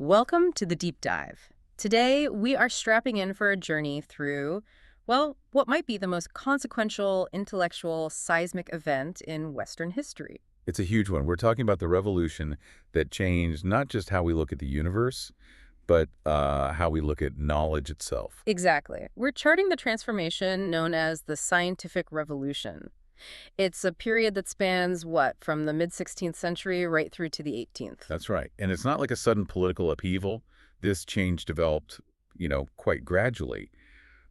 Welcome to the Deep Dive. Today, we are strapping in for a journey through, well, what might be the most consequential, intellectual, seismic event in Western history. It's a huge one. We're talking about the revolution that changed not just how we look at the universe, but how we look at knowledge itself. Exactly. We're charting the transformation known as the Scientific Revolution. It's a period that spans, what, from the mid-16th century right through to the 18th. That's right. And it's not like a sudden political upheaval. This change developed, quite gradually.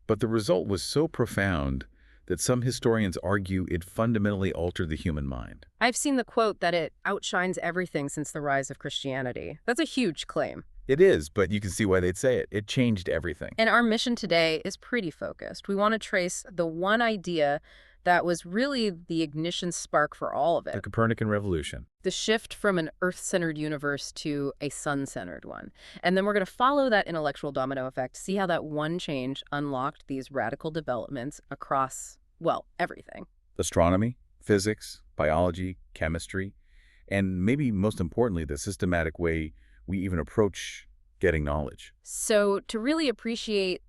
But the result was so profound that some historians argue it fundamentally altered the human mind. I've seen the quote that it outshines everything since the rise of Christianity. That's a huge claim. It is, but you can see why they'd say it. It changed everything. And our mission today is pretty focused. We want to trace the one idea that was really the ignition spark for all of The it. Copernican revolution. The shift from an Earth-centered universe to a sun-centered one. And then we're going to follow that intellectual domino effect, see how that one change unlocked these radical developments across, well, everything. Astronomy, physics, biology, chemistry, and maybe most importantly, the systematic way we even approach getting knowledge. So to really appreciate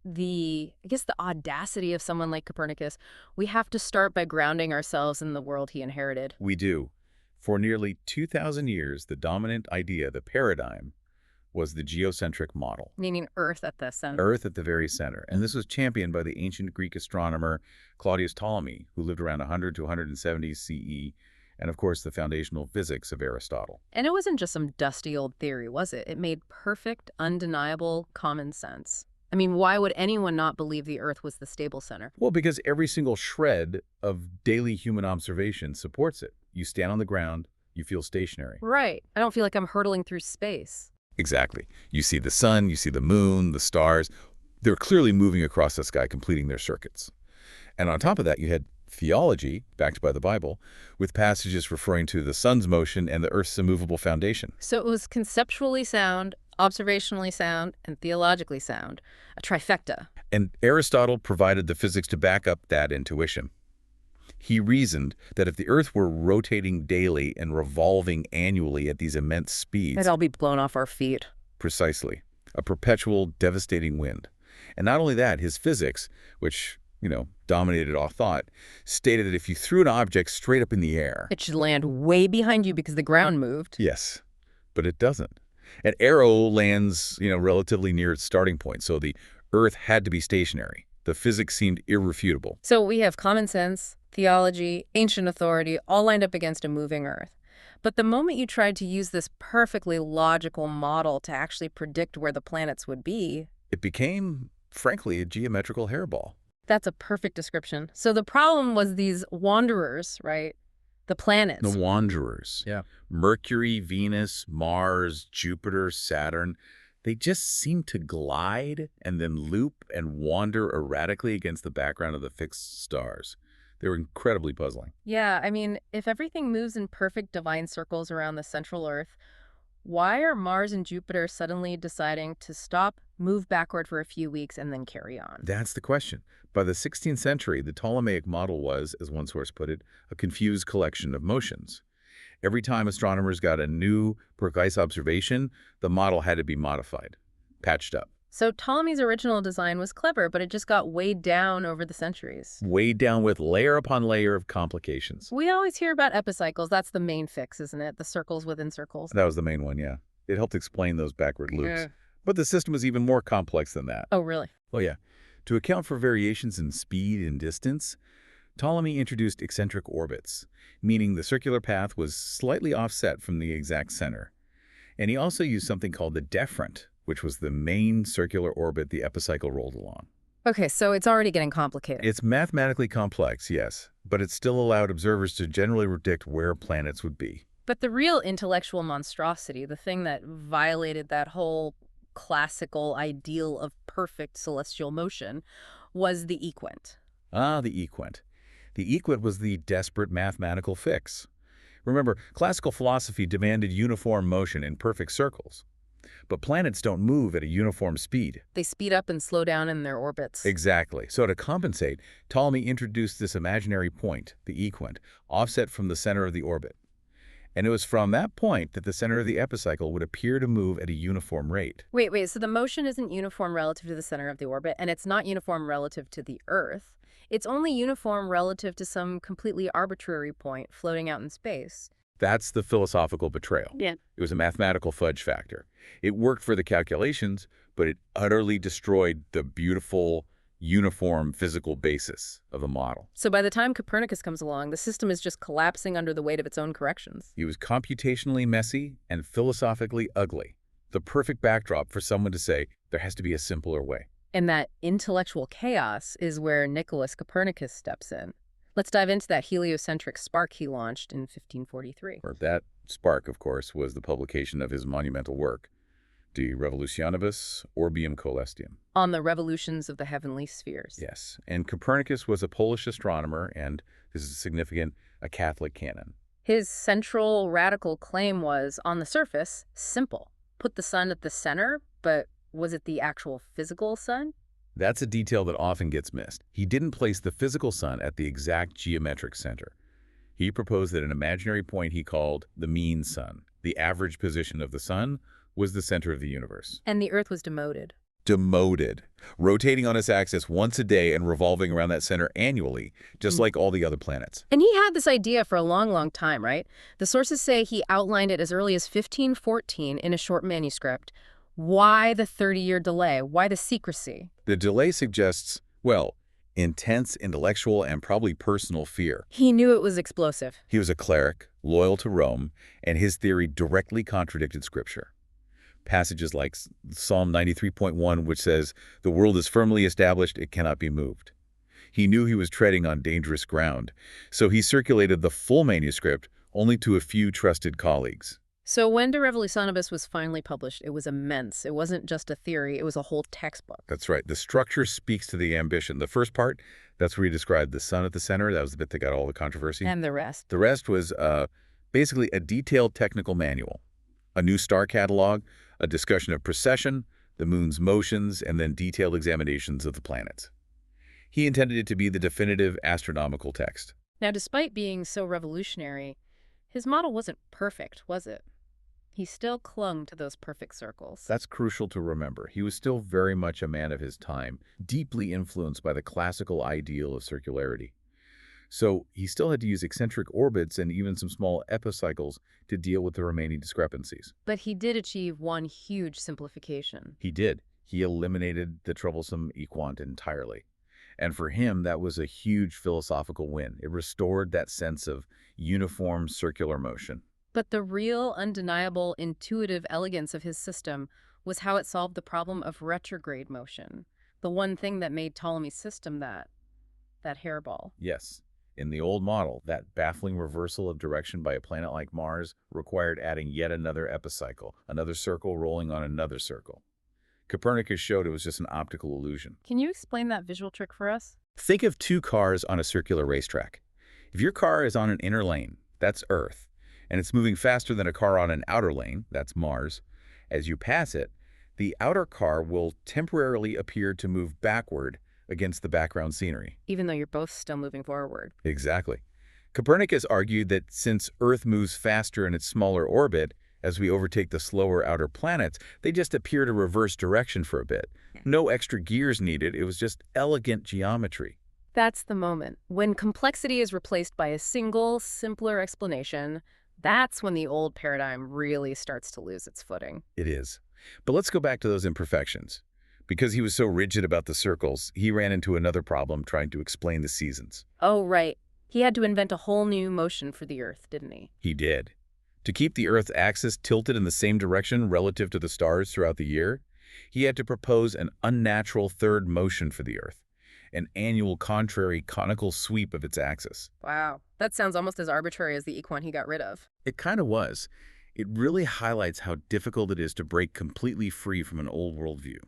the audacity of someone like Copernicus, we have to start by grounding ourselves in the world he inherited. We do. For nearly 2,000 years, the dominant idea, the paradigm, was the geocentric model. Meaning Earth at the center. Earth at the very center. And this was championed by the ancient Greek astronomer Claudius Ptolemy, who lived around 100 to 170 CE, and of course the foundational physics of Aristotle. And it wasn't just some dusty old theory, was it? It made perfect, undeniable common sense. I mean, why would anyone not believe the Earth was the stable center? Well, because every single shred of daily human observation supports it. You stand on the ground, you feel stationary. Right. I don't feel like I'm hurtling through space. Exactly. You see the sun, you see the moon, the stars. They're clearly moving across the sky, completing their circuits. And on top of that, you had theology, backed by the Bible, with passages referring to the sun's motion and the Earth's immovable foundation. So it was conceptually sound, observationally sound, and theologically sound. A trifecta. And Aristotle provided the physics to back up that intuition. He reasoned that if the Earth were rotating daily and revolving annually at these immense speeds— It'd all be blown off our feet. Precisely. A perpetual, devastating wind. And not only that, his physics, which, dominated all thought, stated that if you threw an object straight up in the air— It should land way behind you because the ground moved. Yes, but it doesn't. An arrow lands, relatively near its starting point, so the Earth had to be stationary. The physics seemed irrefutable. So we have common sense, theology, ancient authority, all lined up against a moving Earth. But the moment you tried to use this perfectly logical model to actually predict where the planets would be— It became, frankly, a geometrical hairball. That's a perfect description. So the problem was these wanderers, right? The planets. The wanderers. Yeah. Mercury, Venus, Mars, Jupiter, Saturn. They just seem to glide and then loop and wander erratically against the background of the fixed stars. They were incredibly puzzling. Yeah, I mean, if everything moves in perfect divine circles around the central Earth, why are Mars and Jupiter suddenly deciding to stop, move backward for a few weeks, and then carry on? That's the question. By the 16th century, the Ptolemaic model was, as one source put it, a confused collection of motions. Every time astronomers got a new, precise observation, the model had to be modified, patched up. So Ptolemy's original design was clever, but it just got weighed down over the centuries. Weighed down with layer upon layer of complications. We always hear about epicycles. That's the main fix, isn't it? The circles within circles. That was the main one, yeah. It helped explain those backward loops. Yeah. But the system was even more complex than that. Oh, really? Oh, yeah. To account for variations in speed and distance, Ptolemy introduced eccentric orbits, meaning the circular path was slightly offset from the exact center. And he also used something called the deferent, which was the main circular orbit the epicycle rolled along. Okay, so it's already getting complicated. It's mathematically complex, yes, but it still allowed observers to generally predict where planets would be. But the real intellectual monstrosity, the thing that violated that whole classical ideal of perfect celestial motion, was the equant. Ah, the equant. The equant was the desperate mathematical fix. Remember, classical philosophy demanded uniform motion in perfect circles. But planets don't move at a uniform speed. They speed up and slow down in their orbits. Exactly. So to compensate, Ptolemy introduced this imaginary point, the equant, offset from the center of the orbit. And it was from that point that the center of the epicycle would appear to move at a uniform rate. Wait, so the motion isn't uniform relative to the center of the orbit, and it's not uniform relative to the Earth. It's only uniform relative to some completely arbitrary point floating out in space. That's the philosophical betrayal. Yeah. It was a mathematical fudge factor. It worked for the calculations, but it utterly destroyed the beautiful, uniform physical basis of the model. So by the time Copernicus comes along, the system is just collapsing under the weight of its own corrections. It was computationally messy and philosophically ugly. The perfect backdrop for someone to say, there has to be a simpler way. And that intellectual chaos is where Nicholas Copernicus steps in. Let's dive into that heliocentric spark he launched in 1543. That spark, of course, was the publication of his monumental work, De Revolutionibus Orbium Coelestium. On the revolutions of the heavenly spheres. Yes, and Copernicus was a Polish astronomer, and this is significant, a Catholic canon. His central radical claim was, on the surface, simple. Put the sun at the center, but was it the actual physical sun? That's a detail that often gets missed. He didn't place the physical sun at the exact geometric center. He proposed that an imaginary point he called the mean sun, the average position of the sun, was the center of the universe. And the Earth was demoted. Demoted, rotating on its axis once a day and revolving around that center annually, just like all the other planets. And he had this idea for a long, long time, right? The sources say he outlined it as early as 1514 in a short manuscript. Why the 30-year delay? Why the secrecy? The delay suggests, well, intense intellectual and probably personal fear. He knew it was explosive. He was a cleric, loyal to Rome, and his theory directly contradicted Scripture. Passages like Psalm 93.1, which says, "The world is firmly established, it cannot be moved." He knew he was treading on dangerous ground, so he circulated the full manuscript only to a few trusted colleagues. So when De Revolutionibus was finally published, it was immense. It wasn't just a theory, it was a whole textbook. That's right. The structure speaks to the ambition. The first part, that's where he described the sun at the center. That was the bit that got all the controversy. And the rest. The rest was basically a detailed technical manual, a new star catalog, a discussion of precession, the moon's motions, and then detailed examinations of the planets. He intended it to be the definitive astronomical text. Now, despite being so revolutionary, his model wasn't perfect, was it? He still clung to those perfect circles. That's crucial to remember. He was still very much a man of his time, deeply influenced by the classical ideal of circularity. So he still had to use eccentric orbits and even some small epicycles to deal with the remaining discrepancies. But he did achieve one huge simplification. He did. He eliminated the troublesome equant entirely. And for him, that was a huge philosophical win. It restored that sense of uniform circular motion. But the real, undeniable, intuitive elegance of his system was how it solved the problem of retrograde motion, the one thing that made Ptolemy's system that hairball. Yes. In the old model, that baffling reversal of direction by a planet like Mars required adding yet another epicycle, another circle rolling on another circle. Copernicus showed it was just an optical illusion. Can you explain that visual trick for us? Think of two cars on a circular racetrack. If your car is on an inner lane, that's Earth, and it's moving faster than a car on an outer lane, that's Mars, as you pass it, the outer car will temporarily appear to move backward against the background scenery. Even though you're both still moving forward. Exactly. Copernicus argued that since Earth moves faster in its smaller orbit, as we overtake the slower outer planets, they just appear to reverse direction for a bit. No extra gears needed, it was just elegant geometry. That's the moment. When complexity is replaced by a single, simpler explanation, that's when the old paradigm really starts to lose its footing. It is. But let's go back to those imperfections. Because he was so rigid about the circles, he ran into another problem trying to explain the seasons. Oh, right. He had to invent a whole new motion for the Earth, didn't he? He did. To keep the Earth's axis tilted in the same direction relative to the stars throughout the year, he had to propose an unnatural third motion for the Earth, an annual contrary conical sweep of its axis. Wow. That sounds almost as arbitrary as the equine he got rid of. It kind of was. It really highlights how difficult it is to break completely free from an old worldview.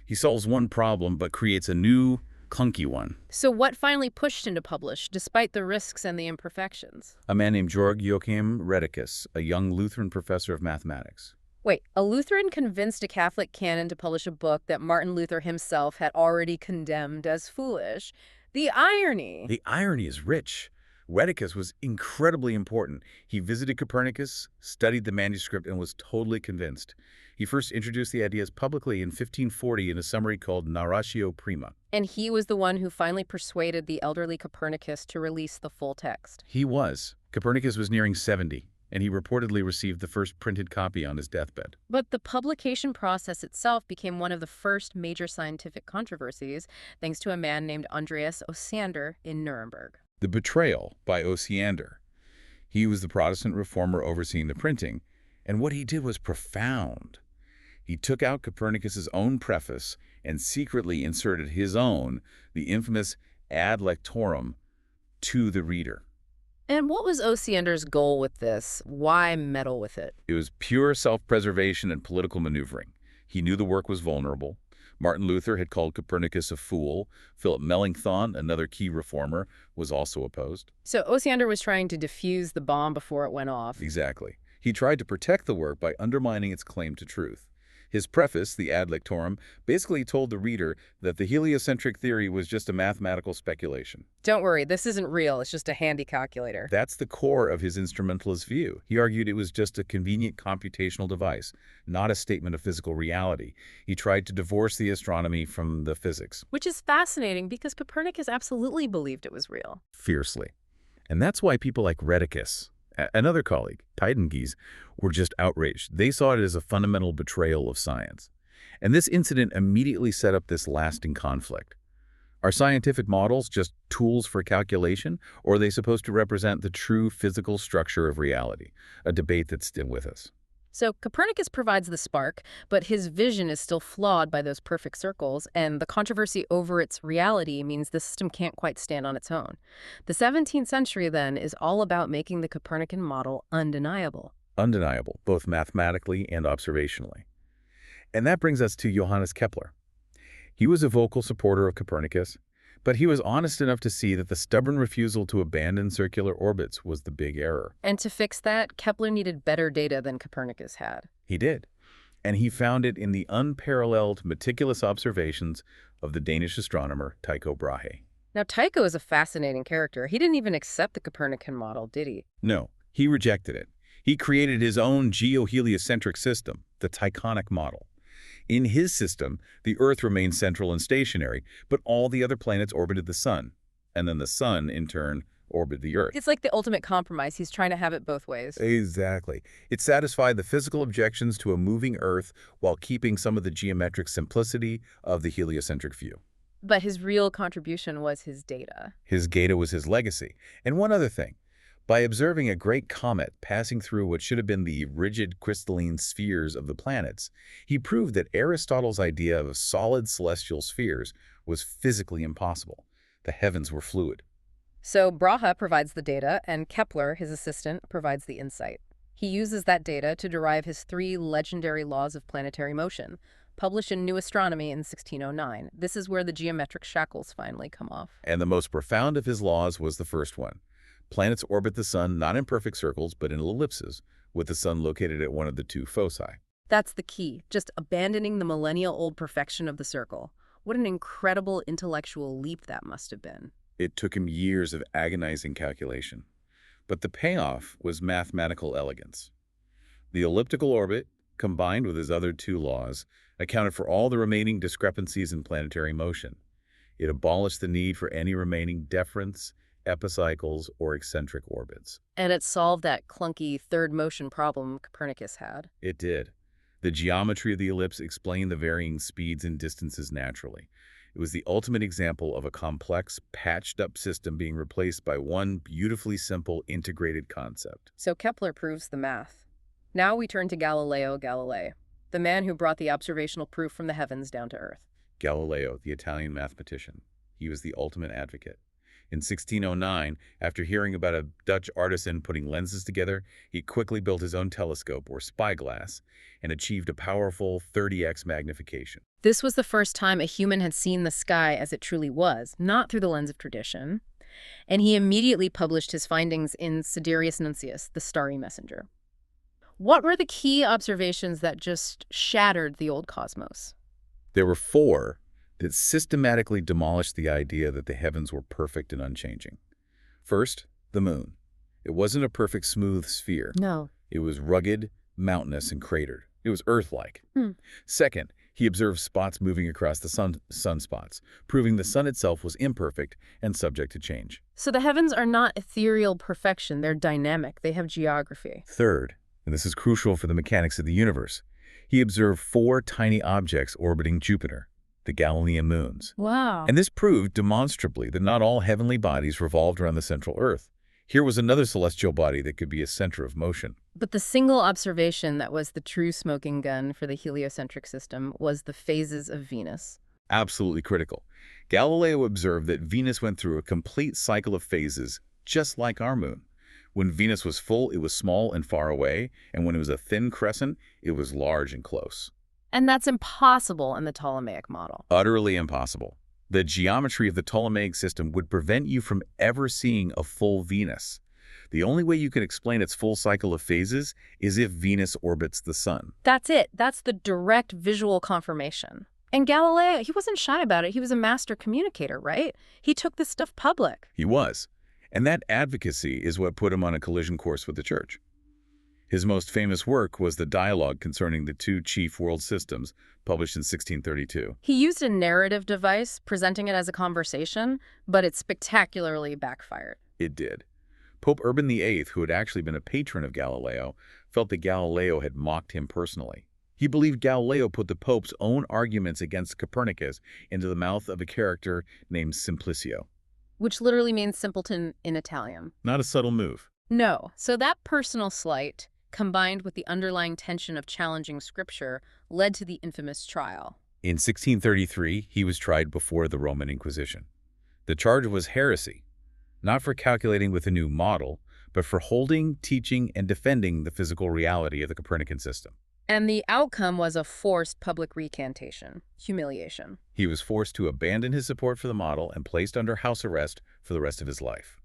He solves one problem but creates a new, clunky one. So what finally pushed him to publish, despite the risks and the imperfections? A man named Georg Joachim Redicus, a young Lutheran professor of mathematics. Wait, a Lutheran convinced a Catholic canon to publish a book that Martin Luther himself had already condemned as foolish. The irony! The irony is rich. Rheticus was incredibly important. He visited Copernicus, studied the manuscript, and was totally convinced. He first introduced the ideas publicly in 1540 in a summary called Narratio Prima. And he was the one who finally persuaded the elderly Copernicus to release the full text. He was. Copernicus was nearing 70, and he reportedly received the first printed copy on his deathbed. But the publication process itself became one of the first major scientific controversies, thanks to a man named Andreas Osiander in Nuremberg. The betrayal by Osiander. He was the Protestant reformer overseeing the printing, and what he did was profound. He took out Copernicus's own preface and secretly inserted his own, the infamous ad lectorum, to the reader. And what was Osiander's goal with this? Why meddle with it? It was pure self-preservation and political maneuvering. He knew the work was vulnerable. Martin Luther had called Copernicus a fool. Philip Melanchthon, another key reformer, was also opposed. So Osiander was trying to defuse the bomb before it went off. Exactly. He tried to protect the work by undermining its claim to truth. His preface, the ad lectorum, basically told the reader that the heliocentric theory was just a mathematical speculation. Don't worry, this isn't real. It's just a handy calculator. That's the core of his instrumentalist view. He argued it was just a convenient computational device, not a statement of physical reality. He tried to divorce the astronomy from the physics. Which is fascinating because Copernicus absolutely believed it was real. Fiercely. And that's why people like Rheticus, another colleague, Tidenges, were just outraged. They saw it as a fundamental betrayal of science. And this incident immediately set up this lasting conflict. Are scientific models just tools for calculation, or are they supposed to represent the true physical structure of reality? A debate that's still with us. So Copernicus provides the spark, but his vision is still flawed by those perfect circles, and the controversy over its reality means the system can't quite stand on its own. The 17th century, then, is all about making the Copernican model undeniable. Undeniable, both mathematically and observationally. And that brings us to Johannes Kepler. He was a vocal supporter of Copernicus, but he was honest enough to see that the stubborn refusal to abandon circular orbits was the big error. And to fix that, Kepler needed better data than Copernicus had. He did. And he found it in the unparalleled, meticulous observations of the Danish astronomer Tycho Brahe. Now, Tycho is a fascinating character. He didn't even accept the Copernican model, did he? No, he rejected it. He created his own geoheliocentric system, the Tychonic model. In his system, the Earth remained central and stationary, but all the other planets orbited the Sun. And then the Sun, in turn, orbited the Earth. It's like the ultimate compromise. He's trying to have it both ways. Exactly. It satisfied the physical objections to a moving Earth while keeping some of the geometric simplicity of the heliocentric view. But his real contribution was his data. His data was his legacy. And one other thing. By observing a great comet passing through what should have been the rigid crystalline spheres of the planets, he proved that Aristotle's idea of solid celestial spheres was physically impossible. The heavens were fluid. So Brahe provides the data, and Kepler, his assistant, provides the insight. He uses that data to derive his 3 legendary laws of planetary motion, published in New Astronomy in 1609. This is where the geometric shackles finally come off. And the most profound of his laws was the first one. Planets orbit the Sun not in perfect circles, but in ellipses, with the Sun located at one of the 2 foci. That's the key, just abandoning the millennial-old perfection of the circle. What an incredible intellectual leap that must have been. It took him years of agonizing calculation. But the payoff was mathematical elegance. The elliptical orbit, combined with his other 2 laws, accounted for all the remaining discrepancies in planetary motion. It abolished the need for any remaining deference, epicycles, or eccentric orbits. And it solved that clunky third motion problem Copernicus had. It did. The geometry of the ellipse explained the varying speeds and distances naturally. It was the ultimate example of a complex, patched-up system being replaced by one beautifully simple, integrated concept. So Kepler proves the math. Now we turn to Galileo Galilei, the man who brought the observational proof from the heavens down to Earth. Galileo, the Italian mathematician. He was the ultimate advocate. In 1609, after hearing about a Dutch artisan putting lenses together, he quickly built his own telescope, or spyglass, and achieved a powerful 30x magnification. This was the first time a human had seen the sky as it truly was, not through the lens of tradition. And he immediately published his findings in Sidereus Nuncius, the Starry Messenger. What were the key observations that just shattered the old cosmos? There were 4 that systematically demolished the idea that the heavens were perfect and unchanging. First, the moon. It wasn't a perfect smooth sphere. No. It was rugged, mountainous, and cratered. It was Earth-like. Hmm. Second, he observed spots moving across the sunspots, proving the sun itself was imperfect and subject to change. So the heavens are not ethereal perfection, they're dynamic, they have geography. Third, and this is crucial for the mechanics of the universe, he observed 4 tiny objects orbiting Jupiter, the Galilean moons. Wow. And this proved demonstrably that not all heavenly bodies revolved around the central Earth. Here was another celestial body that could be a center of motion. But the single observation that was the true smoking gun for the heliocentric system was the phases of Venus. Absolutely critical. Galileo observed that Venus went through a complete cycle of phases, just like our moon. When Venus was full, it was small and far away, and when it was a thin crescent, it was large and close. And that's impossible in the Ptolemaic model. Utterly impossible. The geometry of the Ptolemaic system would prevent you from ever seeing a full Venus. The only way you can explain its full cycle of phases is if Venus orbits the sun. That's it. That's the direct visual confirmation. And Galileo, he wasn't shy about it. He was a master communicator, right? He took this stuff public. He was. And that advocacy is what put him on a collision course with the Church. His most famous work was the dialogue concerning the 2 chief world systems, published in 1632. He used a narrative device, presenting it as a conversation, but it spectacularly backfired. It did. Pope Urban VIII, who had actually been a patron of Galileo, felt that Galileo had mocked him personally. He believed Galileo put the Pope's own arguments against Copernicus into the mouth of a character named Simplicio. Which literally means simpleton in Italian. Not a subtle move. No. So that personal slight, combined with the underlying tension of challenging scripture, led to the infamous trial. In 1633, he was tried before the Roman Inquisition. The charge was heresy, not for calculating with a new model, but for holding, teaching, and defending the physical reality of the Copernican system. And the outcome was a forced public recantation, humiliation. He was forced to abandon his support for the model and placed under house arrest for the rest of his life.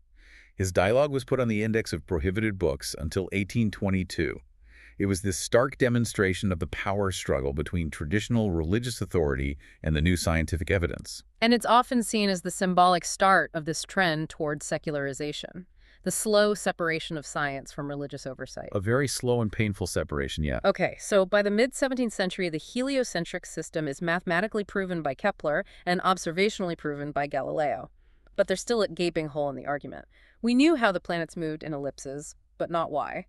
His dialogue was put on the index of prohibited books until 1822. It was this stark demonstration of the power struggle between traditional religious authority and the new scientific evidence. And it's often seen as the symbolic start of this trend toward secularization, the slow separation of science from religious oversight. A very slow and painful separation, yeah. Okay, so by the mid-17th century, the heliocentric system is mathematically proven by Kepler and observationally proven by Galileo. But there's still a gaping hole in the argument. We knew how the planets moved in ellipses, but not why.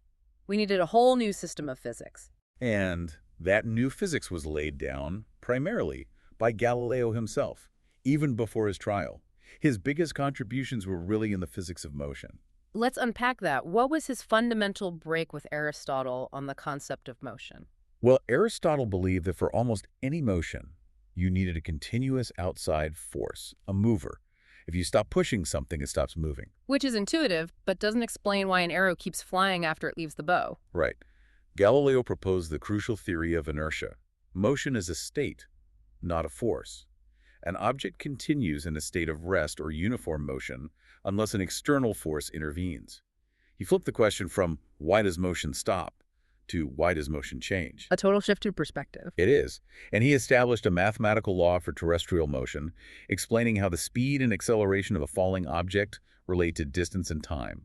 We needed a whole new system of physics. And that new physics was laid down primarily by Galileo himself, even before his trial. His biggest contributions were really in the physics of motion. Let's unpack that. What was his fundamental break with Aristotle on the concept of motion? Well, Aristotle believed that for almost any motion, you needed a continuous outside force, a mover. If you stop pushing something, it stops moving. Which is intuitive, but doesn't explain why an arrow keeps flying after it leaves the bow. Right. Galileo proposed the crucial theory of inertia. Motion is a state, not a force. An object continues in a state of rest or uniform motion unless an external force intervenes. He flipped the question from why does motion stop to why does motion change? A total shift to perspective. It is. And he established a mathematical law for terrestrial motion, explaining how the speed and acceleration of a falling object relate to distance and time.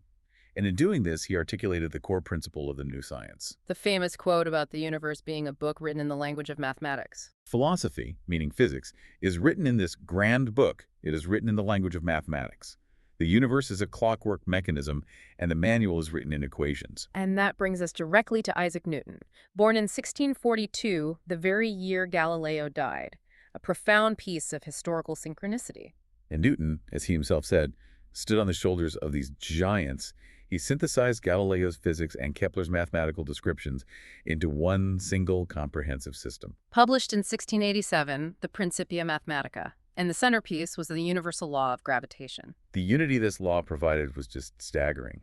And in doing this, he articulated the core principle of the new science. The famous quote about the universe being a book written in the language of mathematics. Philosophy, meaning physics, is written in this grand book. It is written in the language of mathematics. The universe is a clockwork mechanism, and the manual is written in equations. And that brings us directly to Isaac Newton. Born in 1642, the very year Galileo died. A profound piece of historical synchronicity. And Newton, as he himself said, stood on the shoulders of these giants. He synthesized Galileo's physics and Kepler's mathematical descriptions into one single comprehensive system. Published in 1687, the Principia Mathematica. And the centerpiece was the universal law of gravitation. The unity this law provided was just staggering.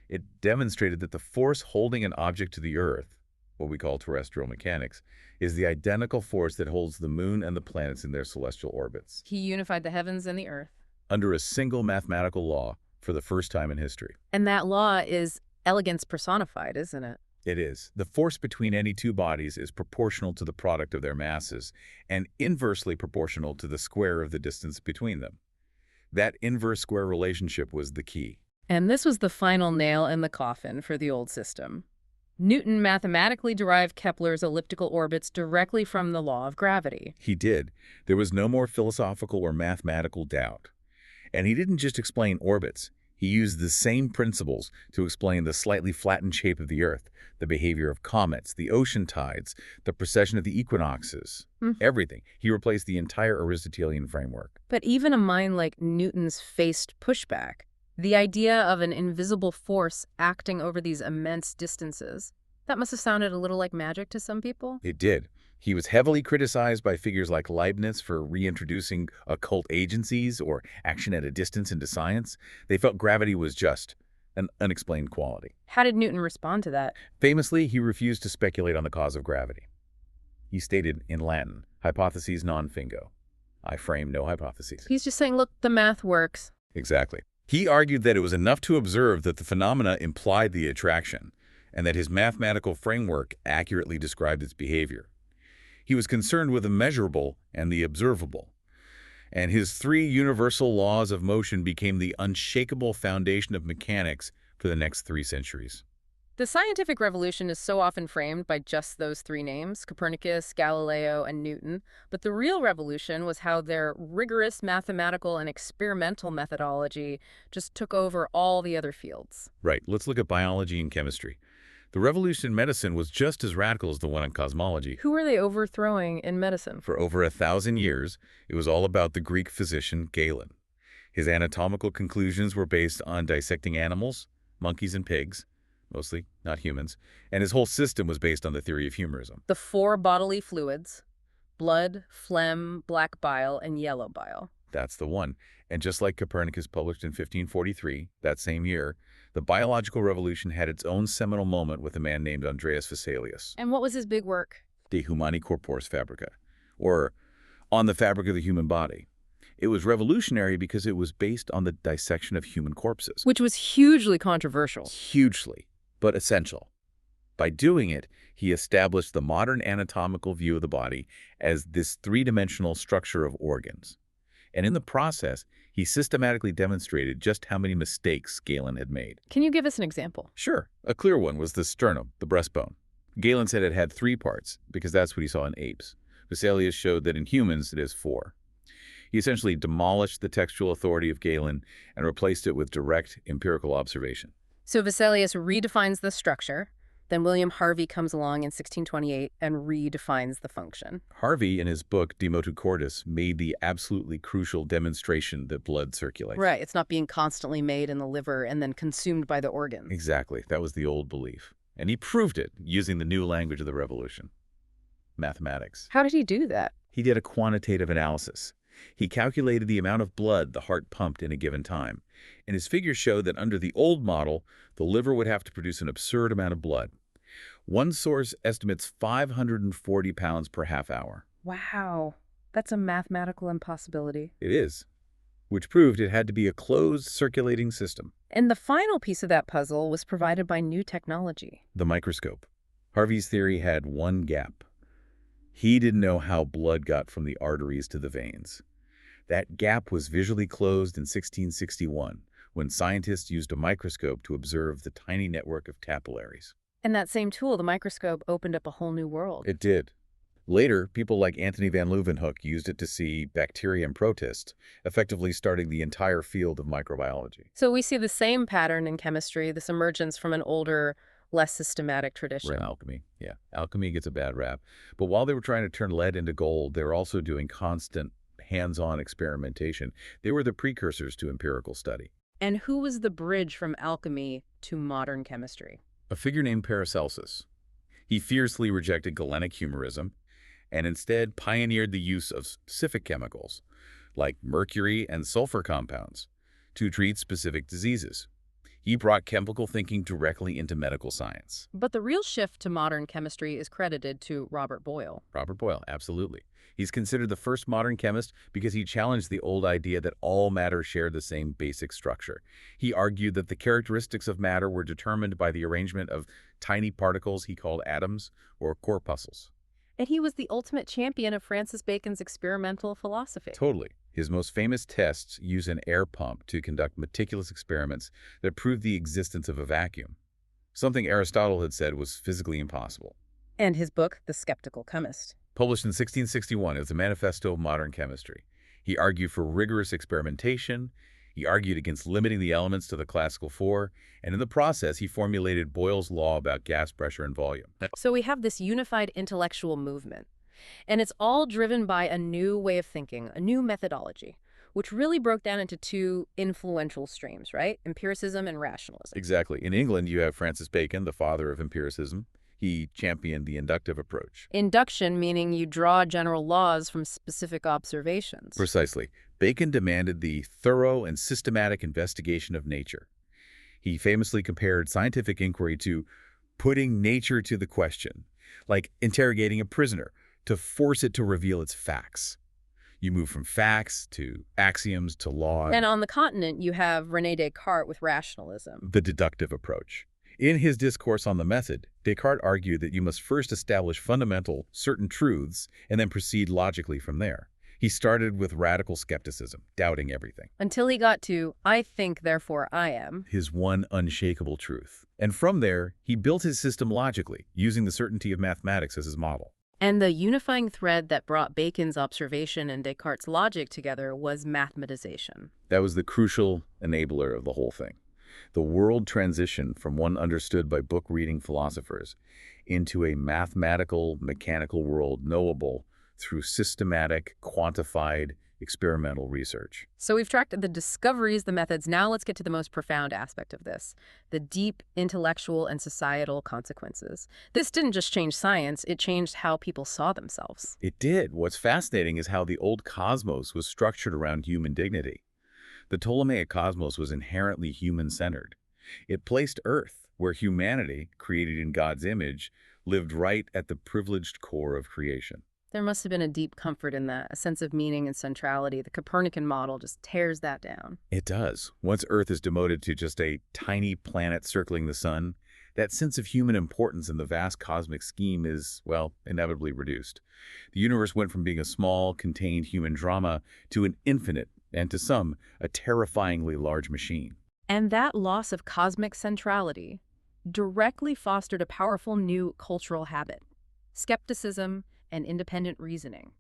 It demonstrated that the force holding an object to the Earth, what we call terrestrial mechanics, is the identical force that holds the moon and the planets in their celestial orbits. He unified the heavens and the earth. Under a single mathematical law for the first time in history. And that law is elegance personified, isn't it? It is. The force between any two bodies is proportional to the product of their masses and inversely proportional to the square of the distance between them. That inverse square relationship was the key. And this was the final nail in the coffin for the old system. Newton mathematically derived Kepler's elliptical orbits directly from the law of gravity. He did. There was no more philosophical or mathematical doubt. And he didn't just explain orbits. He used the same principles to explain the slightly flattened shape of the Earth, the behavior of comets, the ocean tides, the precession of the equinoxes, everything. He replaced the entire Aristotelian framework. But even a mind like Newton's faced pushback. The idea of an invisible force acting over these immense distances. That must have sounded a little like magic to some people. It did. He was heavily criticized by figures like Leibniz for reintroducing occult agencies or action at a distance into science. They felt gravity was just an unexplained quality. How did Newton respond to that? Famously, he refused to speculate on the cause of gravity. He stated in Latin, hypotheses non fingo. I frame no hypotheses. He's just saying, look, the math works. Exactly. He argued that it was enough to observe that the phenomena implied the attraction, and that his mathematical framework accurately described its behavior. He was concerned with the measurable and the observable, and his three universal laws of motion became the unshakable foundation of mechanics for the next 3 centuries. The scientific revolution is so often framed by just those 3 names, Copernicus, Galileo, and Newton, but the real revolution was how their rigorous mathematical and experimental methodology just took over all the other fields. Right, let's look at biology and chemistry. The revolution in medicine was just as radical as the one in cosmology. Who are they overthrowing in medicine? For over 1,000 years, it was all about the Greek physician Galen. His anatomical conclusions were based on dissecting animals, monkeys and pigs, mostly not humans, and his whole system was based on the theory of humorism. The 4 bodily fluids: blood, phlegm, black bile, and yellow bile. That's the one. And just like Copernicus published in 1543, that same year, the biological revolution had its own seminal moment with a man named Andreas Vesalius. And what was his big work? De Humani Corporis Fabrica, or On the Fabric of the Human Body. It was revolutionary because it was based on the dissection of human corpses. Which was hugely controversial. Hugely, but essential. By doing it, he established the modern anatomical view of the body as this 3-dimensional structure of organs. And in the process, he systematically demonstrated just how many mistakes Galen had made. Can you give us an example? Sure. A clear one was the sternum, the breastbone. Galen said it had 3 parts, because that's what he saw in apes. Vesalius showed that in humans it has 4. He essentially demolished the textual authority of Galen and replaced it with direct empirical observation. So Vesalius redefines the structure. Then William Harvey comes along in 1628 and redefines the function. Harvey, in his book De Motu Cordis, made the absolutely crucial demonstration that blood circulates. Right, it's not being constantly made in the liver and then consumed by the organs. Exactly. That was the old belief. And he proved it using the new language of the revolution, mathematics. How did he do that? He did a quantitative analysis. He calculated the amount of blood the heart pumped in a given time. And his figures showed that under the old model, the liver would have to produce an absurd amount of blood. One source estimates 540 pounds per half hour. Wow, that's a mathematical impossibility. It is, which proved it had to be a closed circulating system. And the final piece of that puzzle was provided by new technology. The microscope. Harvey's theory had one gap. He didn't know how blood got from the arteries to the veins. That gap was visually closed in 1661, when scientists used a microscope to observe the tiny network of capillaries. And that same tool, the microscope, opened up a whole new world. It did. Later, people like Antony van Leeuwenhoek used it to see bacteria and protists, effectively starting the entire field of microbiology. So we see the same pattern in chemistry, this emergence from an older, less systematic tradition. Right. Alchemy. Yeah. Alchemy gets a bad rap. But while they were trying to turn lead into gold, they were also doing constant hands-on experimentation. They were the precursors to empirical study. And who was the bridge from alchemy to modern chemistry? A figure named Paracelsus. He fiercely rejected Galenic humorism and instead pioneered the use of specific chemicals, like mercury and sulfur compounds, to treat specific diseases. He brought chemical thinking directly into medical science. But the real shift to modern chemistry is credited to Robert Boyle. Robert Boyle, absolutely. He's considered the first modern chemist because he challenged the old idea that all matter shared the same basic structure. He argued that the characteristics of matter were determined by the arrangement of tiny particles he called atoms or corpuscles. And he was the ultimate champion of Francis Bacon's experimental philosophy. Totally. His most famous tests use an air pump to conduct meticulous experiments that prove the existence of a vacuum, something Aristotle had said was physically impossible. And his book, The Skeptical Chemist. Published in 1661, it was a manifesto of modern chemistry. He argued for rigorous experimentation, he argued against limiting the elements to the classical four, and in the process, he formulated Boyle's law about gas pressure and volume. So we have this unified intellectual movement, and it's all driven by a new way of thinking, a new methodology, which really broke down into two influential streams, right? Empiricism and rationalism. Exactly. In England, you have Francis Bacon, the father of empiricism. He championed the inductive approach. Induction meaning you draw general laws from specific observations. Precisely. Bacon demanded the thorough and systematic investigation of nature. He famously compared scientific inquiry to putting nature to the question, like interrogating a prisoner to force it to reveal its facts. You move from facts to axioms to law. And on the continent, you have René Descartes with rationalism. The deductive approach. In his discourse on the method, Descartes argued that you must first establish fundamental, certain truths and then proceed logically from there. He started with radical skepticism, doubting everything. Until he got to, I think, therefore I am. His one unshakable truth. And from there, he built his system logically, using the certainty of mathematics as his model. And the unifying thread that brought Bacon's observation and Descartes' logic together was mathematization. That was the crucial enabler of the whole thing. The world transitioned from one understood by book-reading philosophers into a mathematical, mechanical world knowable through systematic, quantified, experimental research. So we've tracked the discoveries, the methods. Now let's get to the most profound aspect of this, the deep intellectual and societal consequences. This didn't just change science, it changed how people saw themselves. It did. What's fascinating is how the old cosmos was structured around human dignity. The Ptolemaic cosmos was inherently human-centered. It placed Earth, where humanity, created in God's image, lived right at the privileged core of creation. There must have been a deep comfort in that, a sense of meaning and centrality. The Copernican model just tears that down. It does. Once Earth is demoted to just a tiny planet circling the sun, that sense of human importance in the vast cosmic scheme is, well, inevitably reduced. The universe went from being a small, contained human drama to an infinite, and to some, a terrifyingly large machine. And that loss of cosmic centrality directly fostered a powerful new cultural habit, skepticism and independent reasoning.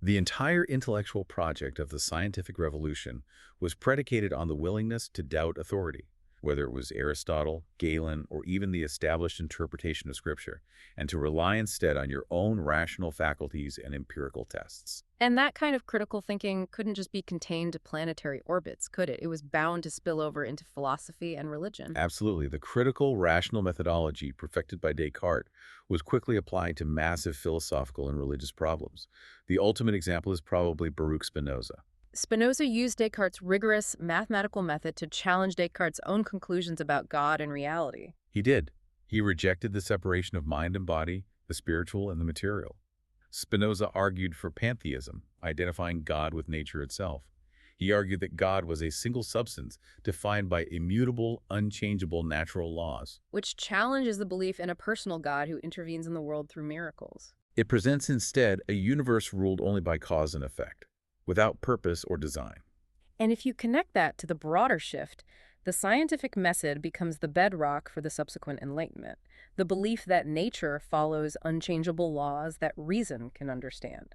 The entire intellectual project of the scientific revolution was predicated on the willingness to doubt authority, whether it was Aristotle, Galen, or even the established interpretation of Scripture, and to rely instead on your own rational faculties and empirical tests. And that kind of critical thinking couldn't just be contained to planetary orbits, could it? It was bound to spill over into philosophy and religion. Absolutely. The critical rational methodology perfected by Descartes was quickly applied to massive philosophical and religious problems. The ultimate example is probably Baruch Spinoza. Spinoza used Descartes' rigorous mathematical method to challenge Descartes' own conclusions about God and reality. He did. He rejected the separation of mind and body, the spiritual and the material. Spinoza argued for pantheism, identifying God with nature itself. He argued that God was a single substance defined by immutable, unchangeable natural laws. Which challenges the belief in a personal God who intervenes in the world through miracles. It presents instead a universe ruled only by cause and effect, without purpose or design. And if you connect that to the broader shift, the scientific method becomes the bedrock for the subsequent Enlightenment, the belief that nature follows unchangeable laws that reason can understand,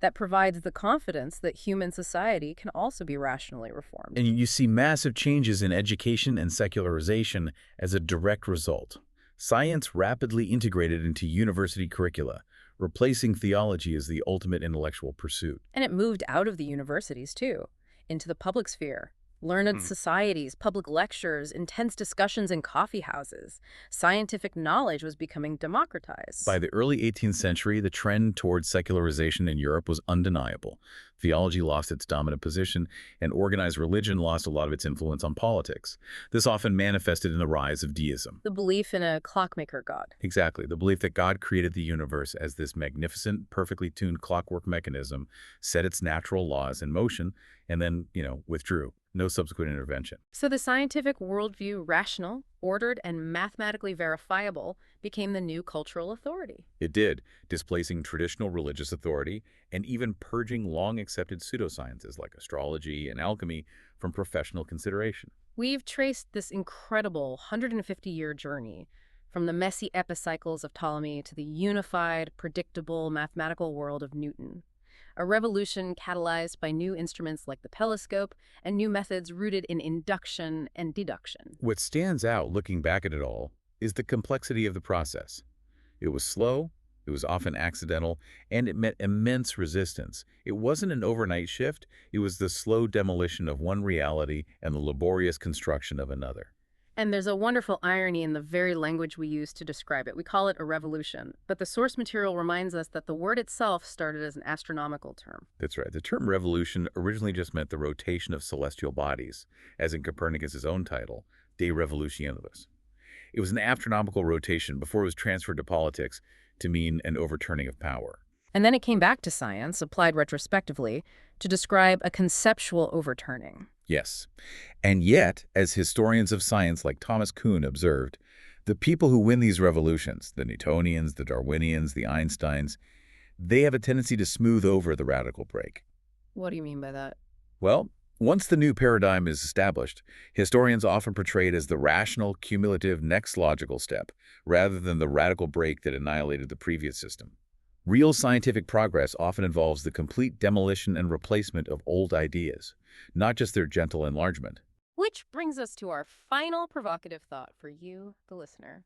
that provides the confidence that human society can also be rationally reformed. And you see massive changes in education and secularization as a direct result. Science rapidly integrated into university curricula, replacing theology as the ultimate intellectual pursuit. And it moved out of the universities, too, into the public sphere. Learned societies, public lectures, intense discussions in coffee houses. Scientific knowledge was becoming democratized. By the early 18th century, the trend towards secularization in Europe was undeniable. Theology lost its dominant position, and organized religion lost a lot of its influence on politics. This often manifested in the rise of deism. The belief in a clockmaker god. Exactly. The belief that God created the universe as this magnificent, perfectly tuned clockwork mechanism, set its natural laws in motion, and then, withdrew. No subsequent intervention. So the scientific worldview, rational, ordered, and mathematically verifiable, became the new cultural authority. It did, displacing traditional religious authority and even purging long-accepted pseudosciences like astrology and alchemy from professional consideration. We've traced this incredible 150-year journey from the messy epicycles of Ptolemy to the unified, predictable mathematical world of Newton. A revolution catalyzed by new instruments like the telescope and new methods rooted in induction and deduction. What stands out looking back at it all is the complexity of the process. It was slow, it was often accidental, and it met immense resistance. It wasn't an overnight shift, it was the slow demolition of one reality and the laborious construction of another. And there's a wonderful irony in the very language we use to describe it. We call it a revolution, but the source material reminds us that the word itself started as an astronomical term. That's right. The term revolution originally just meant the rotation of celestial bodies, as in Copernicus's own title, De Revolutionibus. It was an astronomical rotation before it was transferred to politics to mean an overturning of power. And then it came back to science, applied retrospectively, to describe a conceptual overturning. Yes. And yet, as historians of science like Thomas Kuhn observed, the people who win these revolutions, the Newtonians, the Darwinians, the Einsteins, they have a tendency to smooth over the radical break. What do you mean by that? Well, once the new paradigm is established, historians often portray it as the rational, cumulative next logical step, rather than the radical break that annihilated the previous system. Real scientific progress often involves the complete demolition and replacement of old ideas, not just their gentle enlargement. Which brings us to our final provocative thought for you, the listener.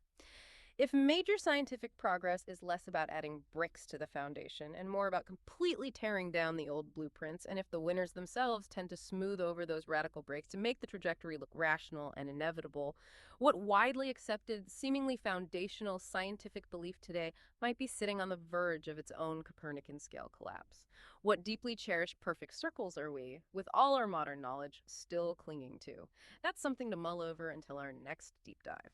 If major scientific progress is less about adding bricks to the foundation and more about completely tearing down the old blueprints, and if the winners themselves tend to smooth over those radical breaks to make the trajectory look rational and inevitable, what widely accepted, seemingly foundational scientific belief today might be sitting on the verge of its own Copernican scale collapse? What deeply cherished perfect circles are we, with all our modern knowledge, still clinging to? That's something to mull over until our next deep dive.